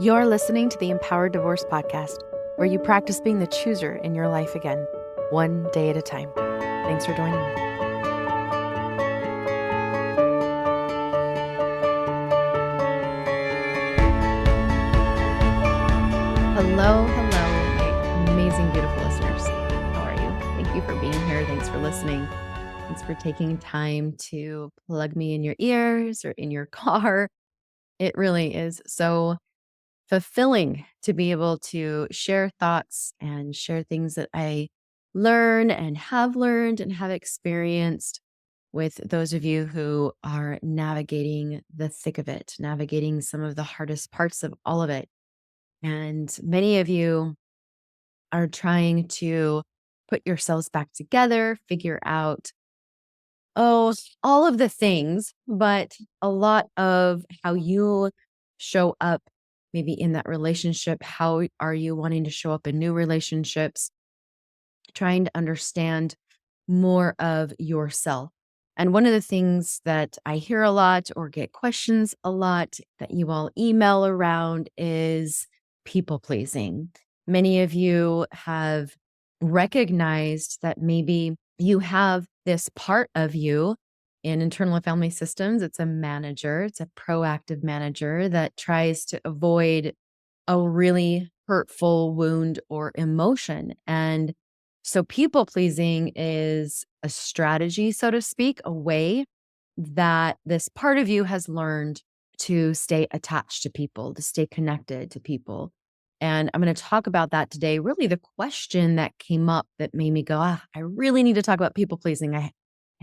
You're listening to the Empowered Divorce Podcast, where you practice being the chooser in your life again, one day at a time. Thanks for joining me. Hello, my amazing, beautiful listeners. How are you? Thank you for being here. Thanks for listening. Thanks for taking time to plug me in your ears or in your car. It really is so fulfilling to be able to share thoughts and share things that I learn and have experienced with those of you who are navigating the thick of it, navigating some of the hardest parts of all of it. And many of you are trying to put yourselves back together, figure out, all of the things, but a lot of how you show up maybe in that relationship. How are you wanting to show up in new relationships? Trying to understand more of yourself. And one of the things that I hear a lot or get questions a lot that you all email around is people pleasing. Many of you have recognized that maybe you have this part of you in internal and family systems. It's a manager, it's a proactive manager that tries to avoid a really hurtful wound or emotion. And so people pleasing is a strategy, so to speak, a way that this part of you has learned to stay attached to people, to stay connected to people. And I'm going to talk about that today. Really, the question that came up that made me go, I really need to talk about people pleasing. I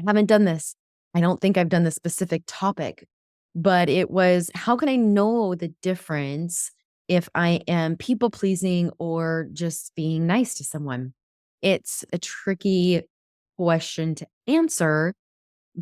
haven't done this. I don't think I've done this specific topic, but it was, how can I know the difference if I am people pleasing or just being nice to someone? It's a tricky question to answer,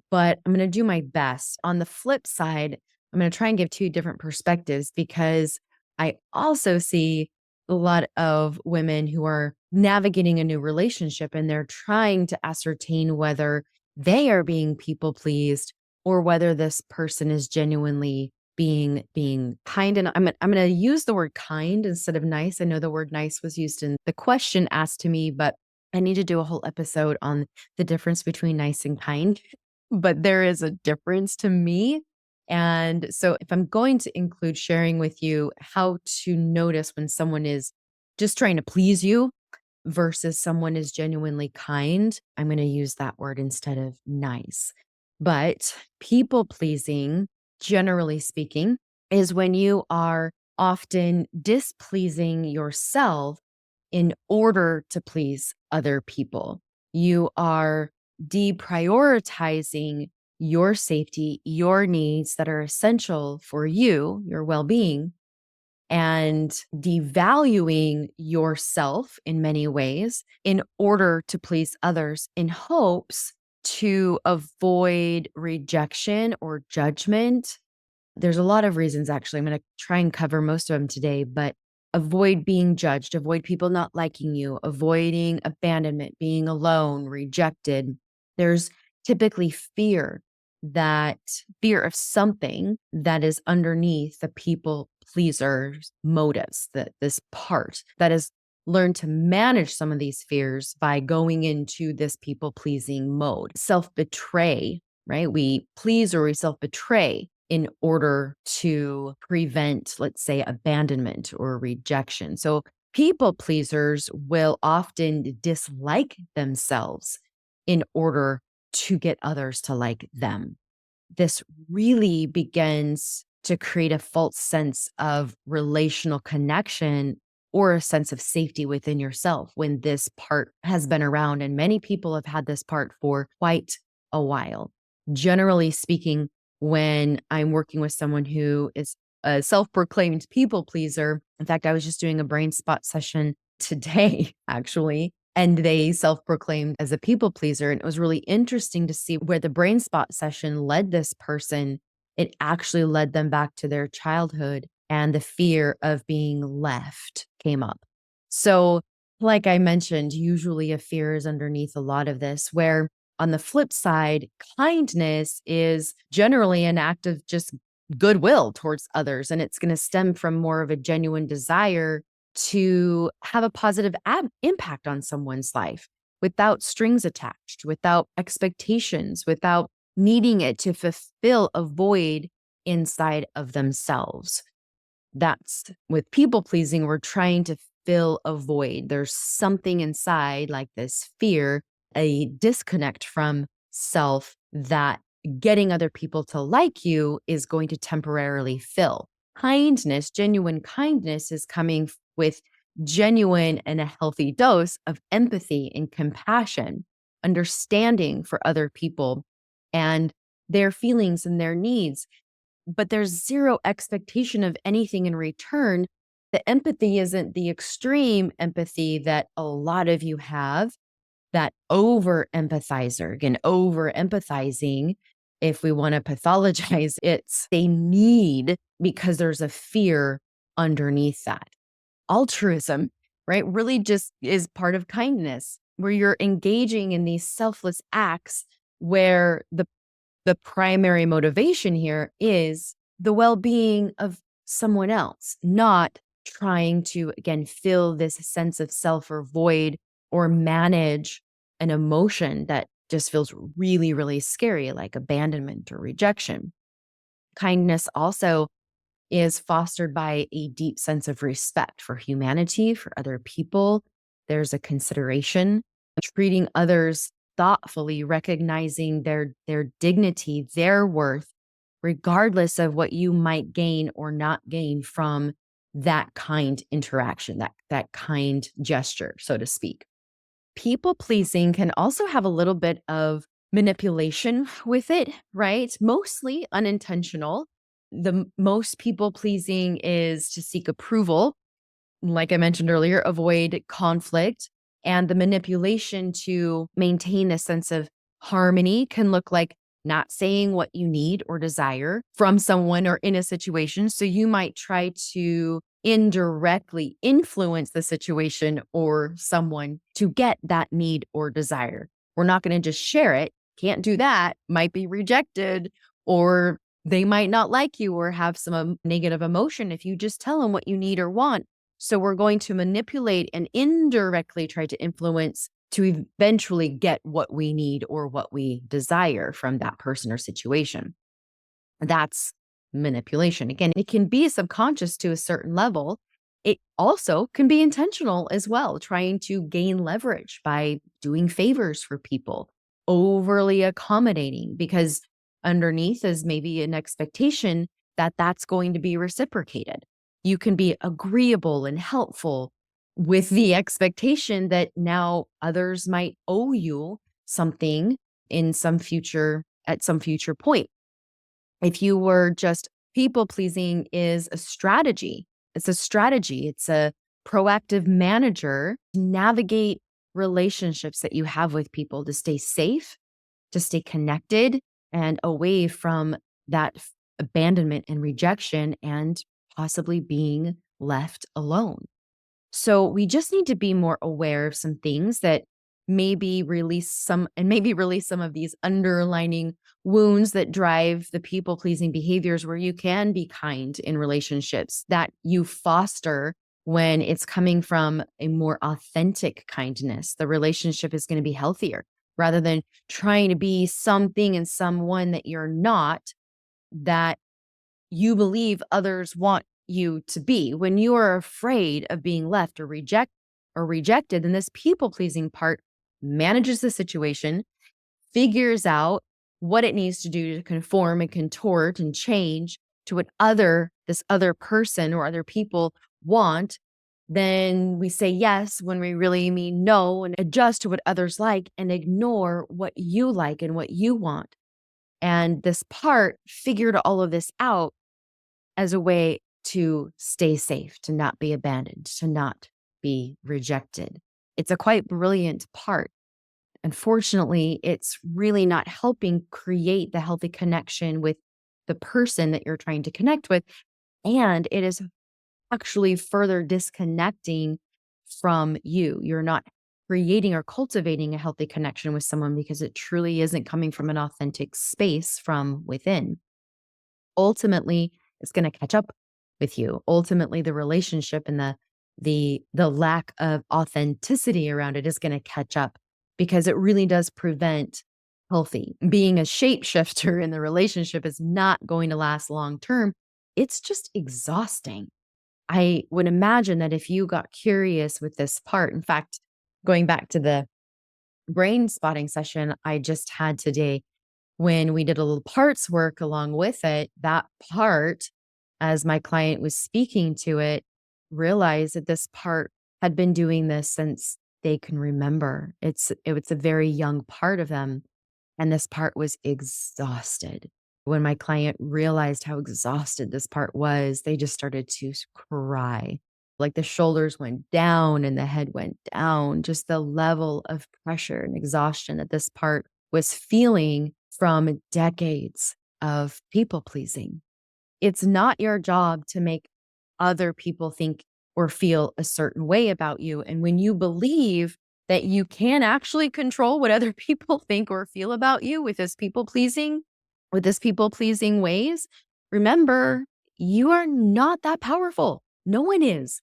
but I'm going to do my best. On the flip side, I'm going to try and give two different perspectives because I also see a lot of women who are navigating a new relationship and they're trying to ascertain whether they are being people pleased or whether this person is genuinely being kind. And I'm going to use the word kind instead of nice. I know the word nice was used in the question asked to me, but I need to do a whole episode on the difference between nice and kind. But there is a difference to me. And so if I'm going to include sharing with you how to notice when someone is just trying to please you versus someone is genuinely kind, I'm going to use that word instead of nice. But people pleasing, generally speaking, is when you are often displeasing yourself in order to please other people. You are deprioritizing your safety, your needs that are essential for you, your well being, and devaluing yourself in many ways in order to please others in hopes to avoid rejection or judgment. There's a lot of reasons, actually. I'm going to try and cover most of them today, but avoid being judged, avoid people not liking you, avoiding abandonment, being alone, rejected. There's typically fear of something that is underneath the people pleaser's motives, that this part that has learned to manage some of these fears by going into this people pleasing mode. Self-betray, right? We please or we self-betray in order to prevent, let's say, abandonment or rejection. So people pleasers will often dislike themselves in order to get others to like them. This really begins to create a false sense of relational connection or a sense of safety within yourself when this part has been around. And many people have had this part for quite a while. Generally speaking, when I'm working with someone who is a self-proclaimed people pleaser, in fact, I was just doing a brain spot session today, actually, and they self-proclaimed as a people pleaser. And it was really interesting to see where the brain spot session led this person. It actually led them back to their childhood, and the fear of being left came up. So, like I mentioned, usually a fear is underneath a lot of this, where on the flip side, kindness is generally an act of just goodwill towards others. And it's going to stem from more of a genuine desire to have a positive impact on someone's life without strings attached, without expectations, without needing it to fulfill a void inside of themselves. That's with people pleasing, we're trying to fill a void. There's something inside, like this fear, a disconnect from self that getting other people to like you is going to temporarily fill. Kindness, genuine kindness, is coming with genuine and a healthy dose of empathy and compassion, understanding for other people and their feelings and their needs, but there's zero expectation of anything in return. The empathy isn't the extreme empathy that a lot of you have, that over empathizer. Again, over empathizing, if we want to pathologize, it's they need because there's a fear underneath that. Altruism, right, really just is part of kindness, where you're engaging in these selfless acts where the primary motivation here is the well-being of someone else, not trying to, again, fill this sense of self or void or manage an emotion that just feels really, really scary, like abandonment or rejection. Kindness also is fostered by a deep sense of respect for humanity, for other people. There's a consideration, treating others thoughtfully, recognizing their dignity, their worth, regardless of what you might gain or not gain from that kind interaction, that kind gesture, so to speak. People pleasing can also have a little bit of manipulation with it, right? Mostly unintentional. The most people pleasing is to seek approval, like I mentioned earlier, avoid conflict. And the manipulation to maintain a sense of harmony can look like not saying what you need or desire from someone or in a situation. So you might try to indirectly influence the situation or someone to get that need or desire. We're not going to just share it. Can't do that. Might be rejected, or they might not like you or have some negative emotion if you just tell them what you need or want. So we're going to manipulate and indirectly try to influence to eventually get what we need or what we desire from that person or situation. That's manipulation. Again, it can be subconscious to a certain level. It also can be intentional as well, trying to gain leverage by doing favors for people, overly accommodating, because underneath is maybe an expectation that that's going to be reciprocated. You can be agreeable and helpful with the expectation that now others might owe you something in some future, at some future point. If you were just people pleasing is a strategy. It's a strategy. It's a proactive manager to navigate relationships that you have with people to stay safe, to stay connected and away from that abandonment and rejection and possibly being left alone. So we just need to be more aware of some things that maybe release some of these underlining wounds that drive the people pleasing behaviors, where you can be kind in relationships that you foster when it's coming from a more authentic kindness. The relationship is going to be healthier rather than trying to be something and someone that you're not, that you believe others want you to be. When you are afraid of being left or rejected, then this people pleasing part manages the situation, figures out what it needs to do to conform and contort and change to what this other person or other people want. Then we say yes when we really mean no, and adjust to what others like and ignore what you like and what you want. And this part figured all of this out as a way to stay safe, to not be abandoned, to not be rejected. It's a quite brilliant part. Unfortunately, it's really not helping create the healthy connection with the person that you're trying to connect with. And it is actually further disconnecting from you. You're not creating or cultivating a healthy connection with someone because it truly isn't coming from an authentic space from within. ultimately it's going to catch up with you. Ultimately, the relationship and the lack of authenticity around it is going to catch up because it really does prevent healthy. Being a shapeshifter in the relationship is not going to last long term. It's just exhausting. I would imagine that if you got curious with this part, in fact, going back to the brain spotting session I just had today, when we did a little parts work along with it, that part, as my client was speaking to it, realized that this part had been doing this since they can remember. It's a very young part of them. And this part was exhausted. When my client realized how exhausted this part was, they just started to cry. Like the shoulders went down and the head went down, just the level of pressure and exhaustion that this part was feeling from decades of people pleasing. It's not your job to make other people think or feel a certain way about you. And when you believe that you can actually control what other people think or feel about you with this people pleasing ways, remember, you are not that powerful. No one is.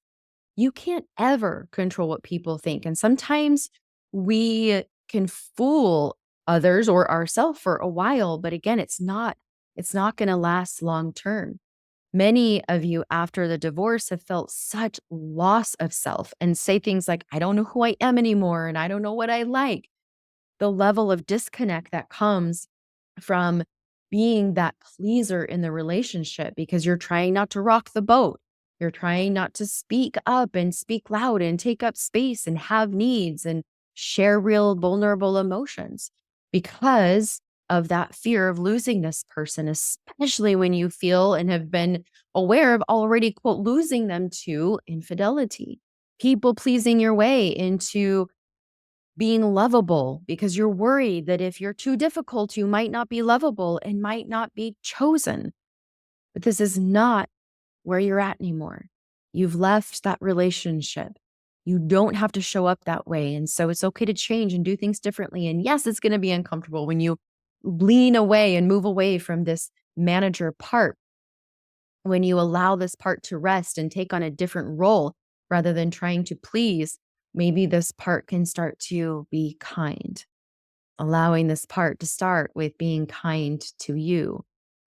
You can't ever control what people think. And sometimes we can fool others or ourselves for a while, but again, it's not going to last long term. Many of you after the divorce have felt such loss of self and say things like, I don't know who I am anymore and I don't know what I like. The level of disconnect that comes from being that pleaser in the relationship because you're trying not to rock the boat. You're trying not to speak up and speak loud and take up space and have needs and share real vulnerable emotions because of that fear of losing this person, especially when you feel and have been aware of already, quote, losing them to infidelity, people pleasing your way into being lovable because you're worried that if you're too difficult, you might not be lovable and might not be chosen. But this is not where you're at anymore. You've left that relationship. You don't have to show up that way. And so it's okay to change and do things differently. And yes, it's going to be uncomfortable when you lean away and move away from this manager part, when you allow this part to rest and take on a different role rather than trying to please. Maybe this part can start to be kind, allowing this part to start with being kind to you.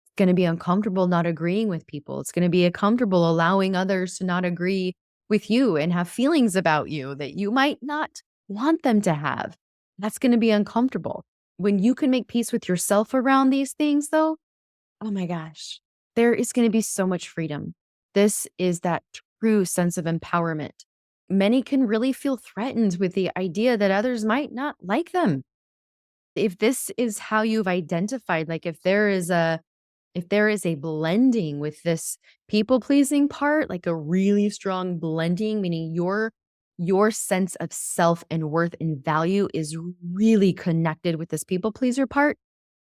It's going to be uncomfortable not agreeing with people. It's going to be uncomfortable allowing others to not agree with you and have feelings about you that you might not want them to have. That's going to be uncomfortable. When you can make peace with yourself around these things, though, oh my gosh, there is going to be so much freedom. This is that true sense of empowerment. Many can really feel threatened with the idea that others might not like them. If this is how you've identified, like if there is a blending with this people pleasing part, like a really strong blending, meaning your sense of self and worth and value is really connected with this people pleaser part,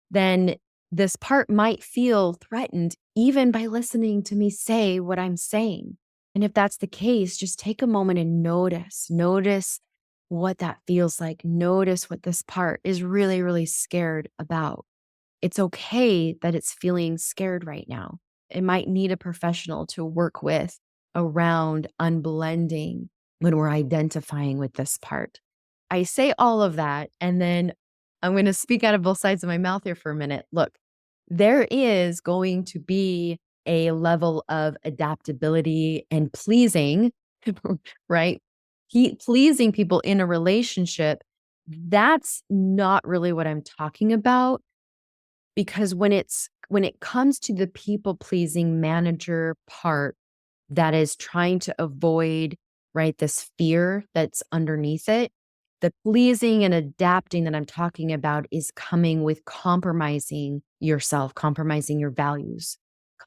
then this part might feel threatened even by listening to me say what I'm saying. And if that's the case, just take a moment and notice what that feels like. Notice what this part is really, really scared about. It's okay that it's feeling scared right now. It might need a professional to work with around unblending when we're identifying with this part. I say all of that, and then I'm going to speak out of both sides of my mouth here for a minute. Look, there is going to be a level of adaptability and pleasing, right? Pleasing people in a relationship. That's not really what I'm talking about, because when it comes to the people pleasing manager part that is trying to avoid, right, this fear that's underneath it, the pleasing and adapting that I'm talking about is coming with compromising yourself, compromising your values,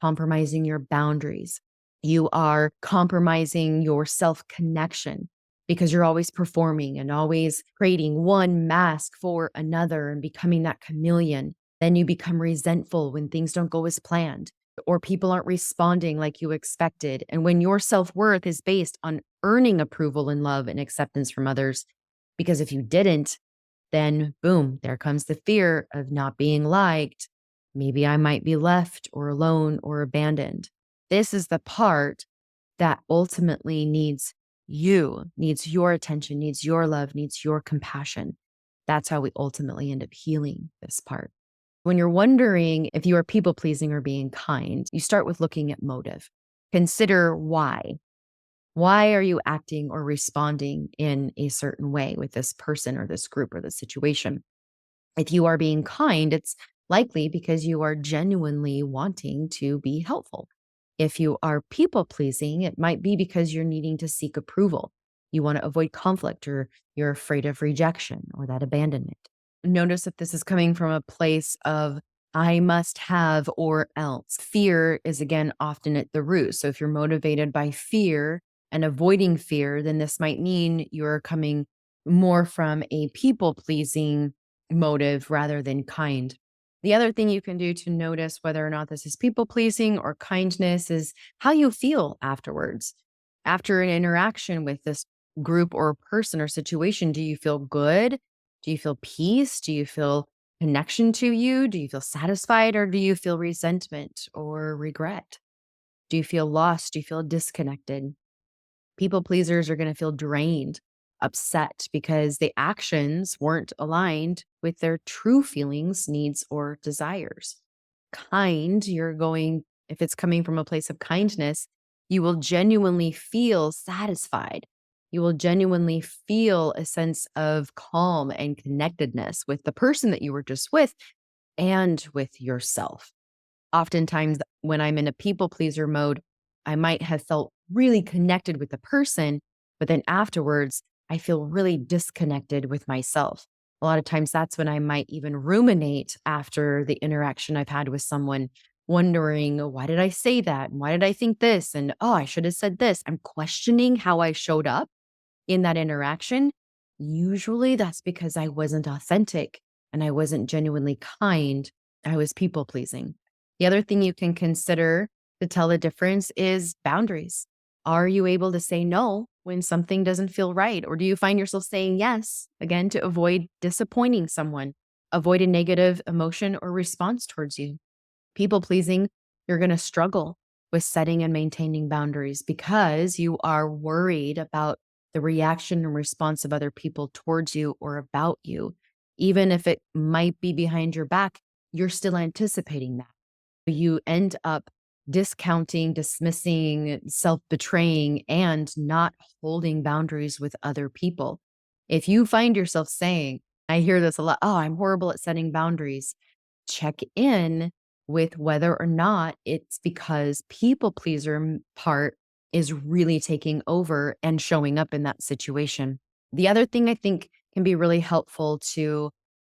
compromising your boundaries. You are compromising your self connection because you're always performing and always creating one mask for another and becoming that chameleon. Then you become resentful when things don't go as planned or people aren't responding like you expected. And when your self-worth is based on earning approval and love and acceptance from others, because if you didn't, then boom, there comes the fear of not being liked. Maybe I might be left or alone or abandoned. This is the part that ultimately needs you, needs your attention, needs your love, needs your compassion. That's how we ultimately end up healing this part. When you're wondering if you are people pleasing or being kind, you start with looking at motive. Consider why. Why are you acting or responding in a certain way with this person or this group or this situation? If you are being kind, it's likely because you are genuinely wanting to be helpful. If you are people pleasing, it might be because you're needing to seek approval. You want to avoid conflict, or you're afraid of rejection or that abandonment. Notice if this is coming from a place of I must have or else. Fear is again often at the root. So if you're motivated by fear and avoiding fear, then this might mean you're coming more from a people pleasing motive rather than kind. The other thing you can do to notice whether or not this is people pleasing or kindness is how you feel afterwards. After an interaction with this group or person or situation, do you feel good? Do you feel peace? Do you feel connection to you? Do you feel satisfied, or do you feel resentment or regret? Do you feel lost? Do you feel disconnected? People pleasers are going to feel drained, upset because the actions weren't aligned with their true feelings, needs, or desires. Kind, if it's coming from a place of kindness, you will genuinely feel satisfied. You will genuinely feel a sense of calm and connectedness with the person that you were just with and with yourself. Oftentimes, when I'm in a people pleaser mode, I might have felt really connected with the person, but then afterwards, I feel really disconnected with myself. A lot of times, that's when I might even ruminate after the interaction I've had with someone, wondering, why did I say that? And why did I think this? And oh, I should have said this. I'm questioning how I showed up in that interaction. Usually that's because I wasn't authentic and I wasn't genuinely kind. I was people pleasing. The other thing you can consider to tell the difference is boundaries. Are you able to say no when something doesn't feel right? Or do you find yourself saying yes, again, to avoid disappointing someone, avoid a negative emotion or response towards you? People pleasing, you're going to struggle with setting and maintaining boundaries because you are worried about the reaction and response of other people towards you or about you. Even if it might be behind your back, you're still anticipating that. You end up discounting, dismissing, self betraying, and not holding boundaries with other people. If you find yourself saying, I hear this a lot, oh, I'm horrible at setting boundaries, check in with whether or not it's because people pleaser part is really taking over and showing up in that situation. The other thing I think can be really helpful to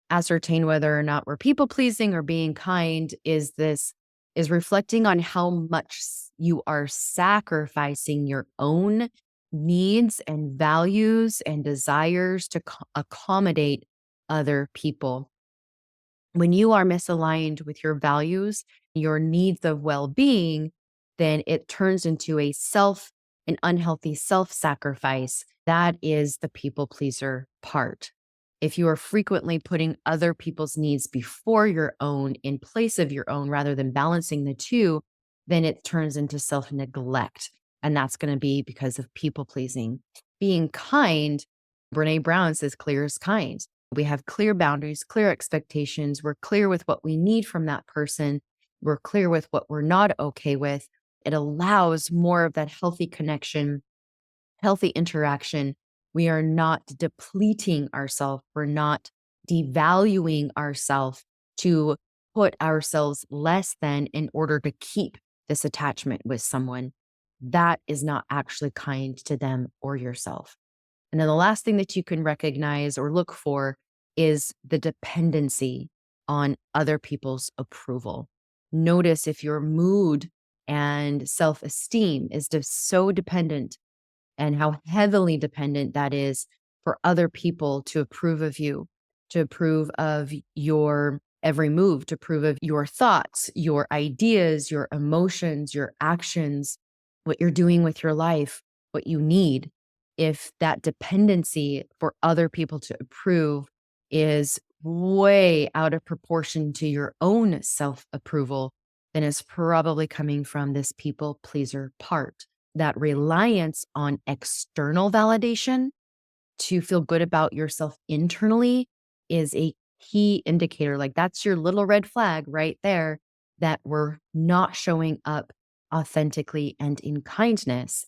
ascertain whether or not we're people pleasing or being kind is reflecting on how much you are sacrificing your own needs and values and desires to accommodate other people. When you are misaligned with your values, your needs of well-being, then it turns into an unhealthy self-sacrifice. That is the people pleaser part. If you are frequently putting other people's needs before your own, in place of your own, rather than balancing the two, then it turns into self-neglect. And that's going to be because of people pleasing. Being kind, Brene Brown says, clear is kind. We have clear boundaries, clear expectations. We're clear with what we need from that person. We're clear with what we're not okay with. It allows more of that healthy connection, healthy interaction. We are not depleting ourselves. We're not devaluing ourselves to put ourselves less than in order to keep this attachment with someone. That is not actually kind to them or yourself. And then the last thing that you can recognize or look for is the dependency on other people's approval. Notice if your mood and self esteem is so dependent, and how heavily dependent that is for other people to approve of you, to approve of your every move, to approve of your thoughts, your ideas, your emotions, your actions, what you're doing with your life, what you need. If that dependency for other people to approve is way out of proportion to your own self-approval, then it's probably coming from this people pleaser part. That reliance on external validation to feel good about yourself internally is a key indicator. Like that's your little red flag right there that we're not showing up authentically and in kindness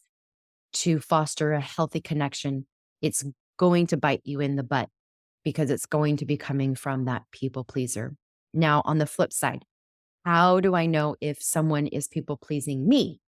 to foster a healthy connection. It's going to bite you in the butt because it's going to be coming from that people pleaser. Now, on the flip side, how do I know if someone is people pleasing me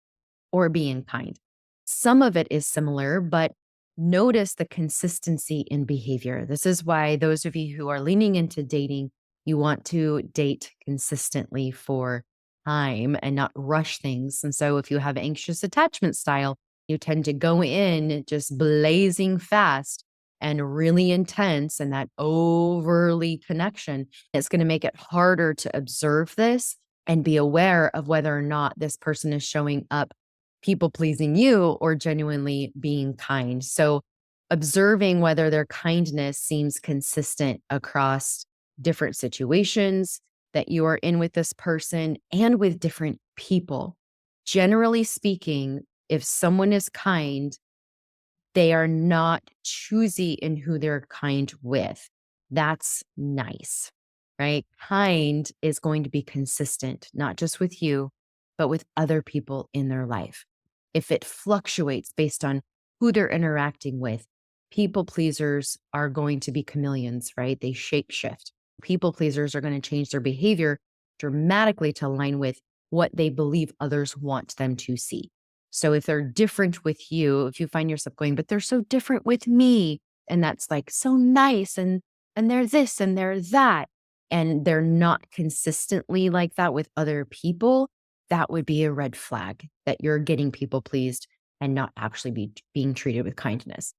or being kind? Some of it is similar, but notice the consistency in behavior. This is why those of you who are leaning into dating, you want to date consistently for time and not rush things. And so if you have anxious attachment style, you tend to go in just blazing fast and really intense and that overly connection. It's going to make it harder to observe this and be aware of whether or not this person is showing up people pleasing you or genuinely being kind. So, observing whether their kindness seems consistent across different situations that you are in with this person and with different people. Generally speaking, if someone is kind, they are not choosy in who they're kind with. That's nice, right? Kind is going to be consistent, not just with you, but with other people in their life. If it fluctuates based on who they're interacting with, people pleasers are going to be chameleons, right? They shape shift. People pleasers are going to change their behavior dramatically to align with what they believe others want them to see. So if they're different with you, if you find yourself going, but they're so different with me, and that's like so nice, and they're this and they're that, and they're not consistently like that with other people, that would be a red flag that you're getting people pleased and not actually being treated with kindness.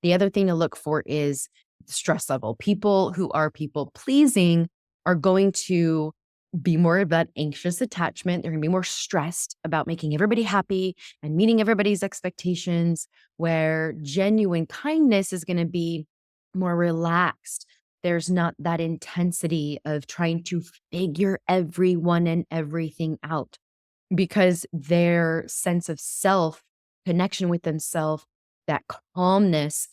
The other thing to look for is stress level. People who are people pleasing are going to be more of that anxious attachment. They're going to be more stressed about making everybody happy and meeting everybody's expectations, where genuine kindness is going to be more relaxed. There's not that intensity of trying to figure everyone and everything out because their sense of self, connection with themselves, that calmness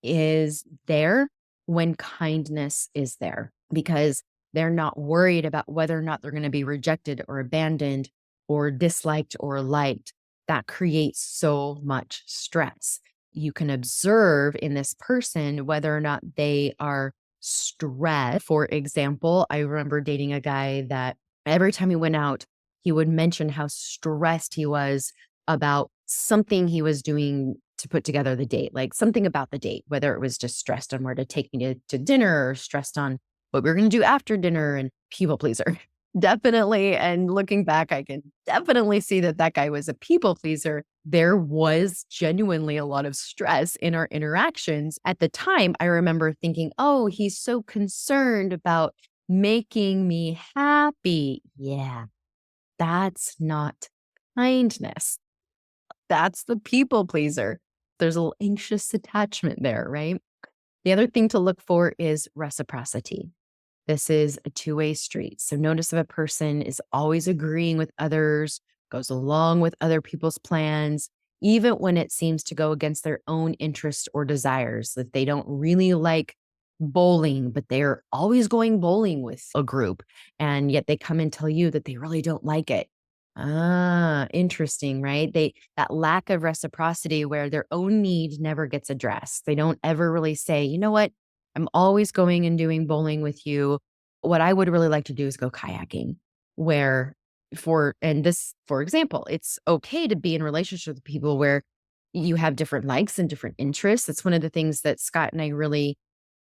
is there when kindness is there because they're not worried about whether or not they're going to be rejected or abandoned or disliked or liked. That creates so much stress. You can observe in this person whether or not they are stressed. For example, I remember dating a guy that every time he went out, he would mention how stressed he was about something he was doing to put together the date, like something about the date, whether it was just stressed on where to take me to dinner or stressed on what we were going to do after dinner and people pleaser. Definitely. And looking back, I can definitely see that that guy was a people pleaser. There was genuinely a lot of stress in our interactions. At the time, I remember thinking, oh, he's so concerned about making me happy. Yeah, that's not kindness. That's the people pleaser. There's a little anxious attachment there, right? The other thing to look for is reciprocity. This is a two-way street. So notice if a person is always agreeing with others, goes along with other people's plans, even when it seems to go against their own interests or desires, that they don't really like bowling, but they're always going bowling with a group. And yet they come and tell you that they really don't like it. Ah, interesting, right? That lack of reciprocity where their own need never gets addressed. They don't ever really say, you know what? I'm always going and doing bowling with you. What I would really like to do is go kayaking. Where and this, for example, it's okay to be in relationship with people where you have different likes and different interests. That's one of the things that Scott and I really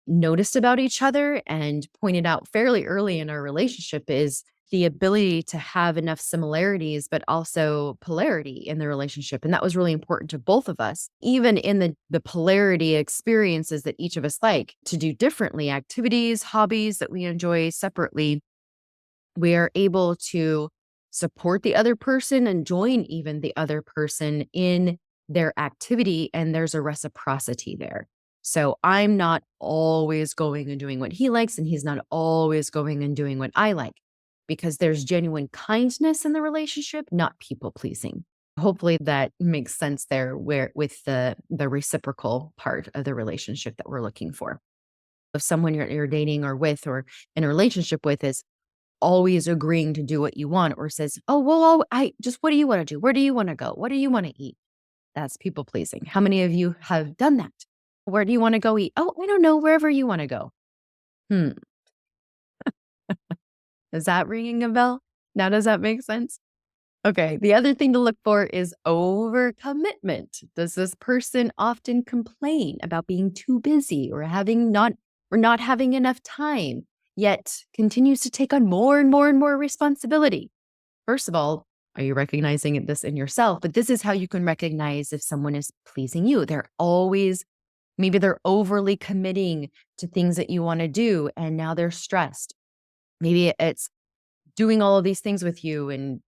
noticed about each other and pointed out fairly early in our relationship is the ability to have enough similarities, but also polarity in the relationship. And that was really important to both of us, even in the polarity experiences that each of us like to do differently, activities, hobbies that we enjoy separately. We are able to support the other person and join even the other person in their activity. And there's a reciprocity there. So I'm not always going and doing what he likes, and he's not always going and doing what I like, because there's genuine kindness in the relationship, not people pleasing. Hopefully that makes sense there, where with the reciprocal part of the relationship that we're looking for. If someone you're dating or with or in a relationship with is always agreeing to do what you want, or says, "Oh, well, I just, what do you want to do? Where do you want to go? What do you want to eat?" That's people pleasing. How many of you have done that? Where do you want to go eat? Oh, I don't know, wherever you want to go. Hmm. Is that ringing a bell? Now, does that make sense? Okay. The other thing to look for is overcommitment. Does this person often complain about being too busy or not having enough time, yet continues to take on more and more and more responsibility? First of all, are you recognizing this in yourself? But this is how you can recognize if someone is pleasing you. Maybe they're overly committing to things that you want to do, and now they're stressed. Maybe it's doing all of these things with you and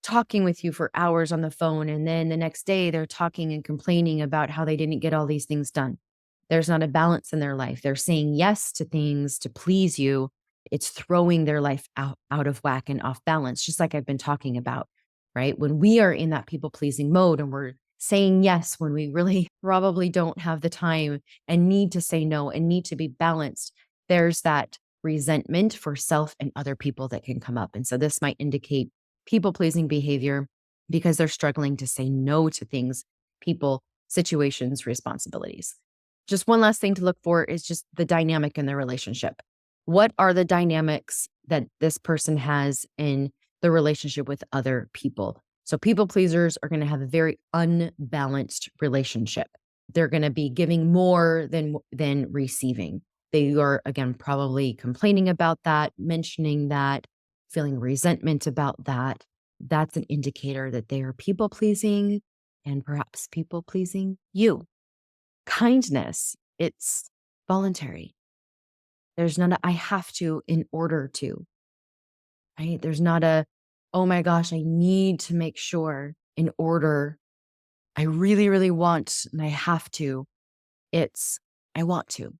talking with you for hours on the phone. And then the next day they're talking and complaining about how they didn't get all these things done. There's not a balance in their life. They're saying yes to things to please you. It's throwing their life out of whack and off balance, just like I've been talking about, right? When we are in that people pleasing mode and we're saying yes when we really probably don't have the time and need to say no and need to be balanced, there's that resentment for self and other people that can come up. And so this might indicate people pleasing behavior because they're struggling to say no to things, people, situations, responsibilities. Just one last thing to look for is just the dynamic in the relationship. What are the dynamics that this person has in the relationship with other people? So people pleasers are going to have a very unbalanced relationship. They're going to be giving more than receiving. They are, again, probably complaining about that, mentioning that, feeling resentment about that. That's an indicator that they are people pleasing and perhaps people pleasing you. Kindness, it's voluntary. There's not a I have to in order to, right? There's not a, oh my gosh, I need to make sure in order. I really, really want and I have to. It's I want to.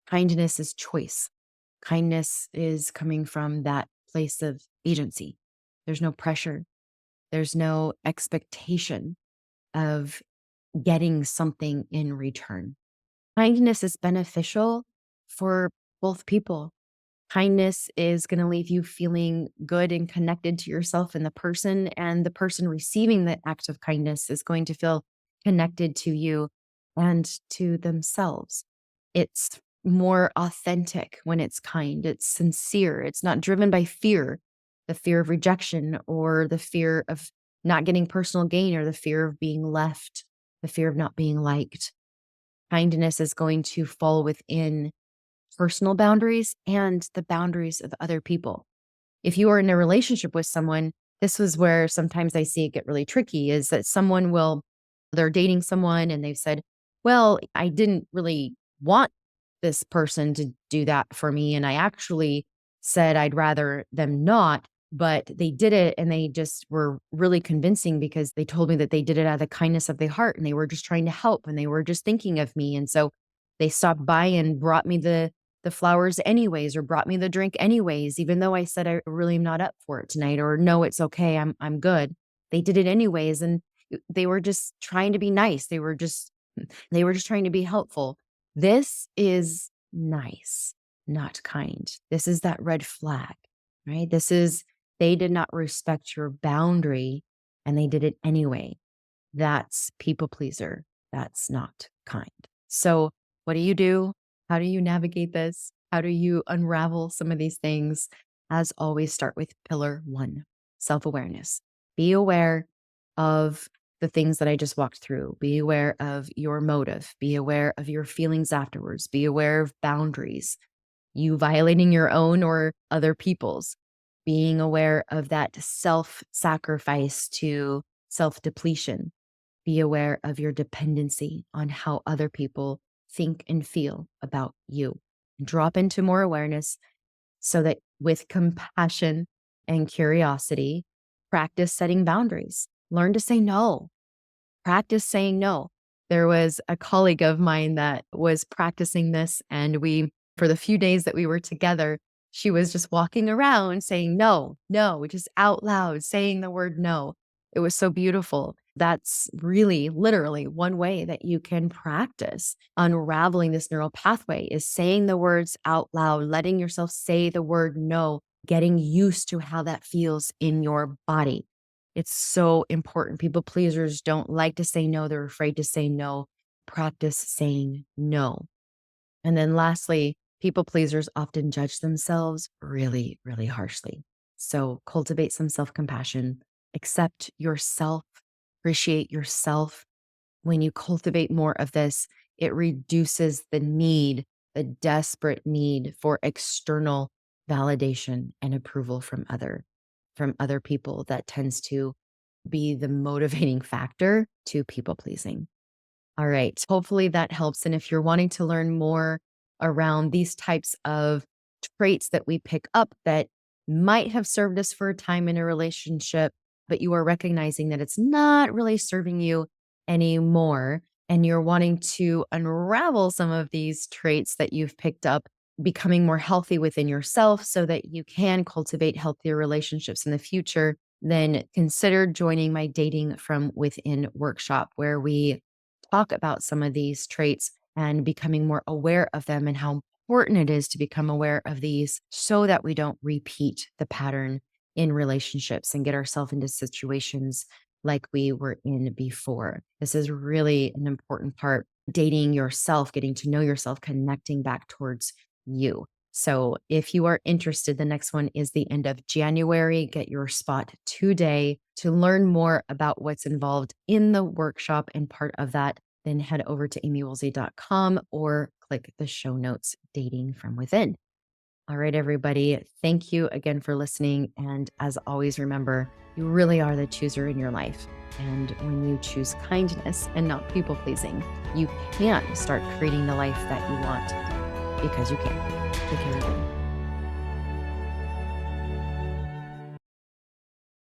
Kindness is choice. Kindness is coming from that place of agency. There's no pressure. There's no expectation of getting something in return. Kindness is beneficial for both people. Kindness is going to leave you feeling good and connected to yourself and the person receiving the act of kindness is going to feel connected to you and to themselves. It's more authentic when it's kind, it's sincere, it's not driven by fear, the fear of rejection or the fear of not getting personal gain or the fear of being left, the fear of not being liked. Kindness is going to fall within personal boundaries and the boundaries of other people. If you are in a relationship with someone, this is where sometimes I see it get really tricky is that they're dating someone and they've said, well, I didn't really want this person to do that for me. And I actually said I'd rather them not, but they did it and they just were really convincing because they told me that they did it out of the kindness of their heart and they were just trying to help and they were just thinking of me. And so they stopped by and brought me the flowers anyways, or brought me the drink anyways, even though I said I really am not up for it tonight, or no, it's okay, I'm good. They did it anyways, and they were just trying to be nice. They were just trying to be helpful. This is nice, not kind. This is that red flag, right? They did not respect your boundary and they did it anyway. That's people pleaser. That's not kind. So, what do you do? How do you navigate this? How do you unravel some of these things? As always, start with pillar one, self awareness. Be aware of the things that I just walked through. Be aware of your motive. Be aware of your feelings afterwards. Be aware of boundaries, you violating your own or other people's. Being aware of that self sacrifice to self depletion. Be aware of your dependency on how other people think and feel about you. Drop into more awareness so that with compassion and curiosity, practice setting boundaries. Learn to say no. Practice saying no. There was a colleague of mine that was practicing this, and for the few days that we were together, she was just walking around saying, no, no, just out loud, saying the word no. It was so beautiful. That's really literally one way that you can practice unraveling this neural pathway is saying the words out loud, letting yourself say the word no, getting used to how that feels in your body. It's so important. People pleasers don't like to say no. They're afraid to say no. Practice saying no. And then lastly, people pleasers often judge themselves really, really harshly. So cultivate some self-compassion, accept yourself, appreciate yourself. When you cultivate more of this, it reduces the desperate need for external validation and approval from other people that tends to be the motivating factor to people pleasing. All right. Hopefully that helps. And if you're wanting to learn more around these types of traits that we pick up that might have served us for a time in a relationship, but you are recognizing that it's not really serving you anymore, and you're wanting to unravel some of these traits that you've picked up, becoming more healthy within yourself so that you can cultivate healthier relationships in the future, then consider joining my Dating from Within workshop, where we talk about some of these traits and becoming more aware of them and how important it is to become aware of these so that we don't repeat the pattern in relationships and get ourselves into situations like we were in before. This is really an important part. Dating yourself, getting to know yourself, connecting back towards you. So if you are interested, the next one is the end of January. Get your spot today. To learn more about what's involved in the workshop and part of that, then head over to amywoolsey.com or click the show notes, Dating from Within. All right, everybody. Thank you again for listening. And as always, remember, you really are the chooser in your life. And when you choose kindness and not people pleasing, you can start creating the life that you want because you can. Take care, everybody.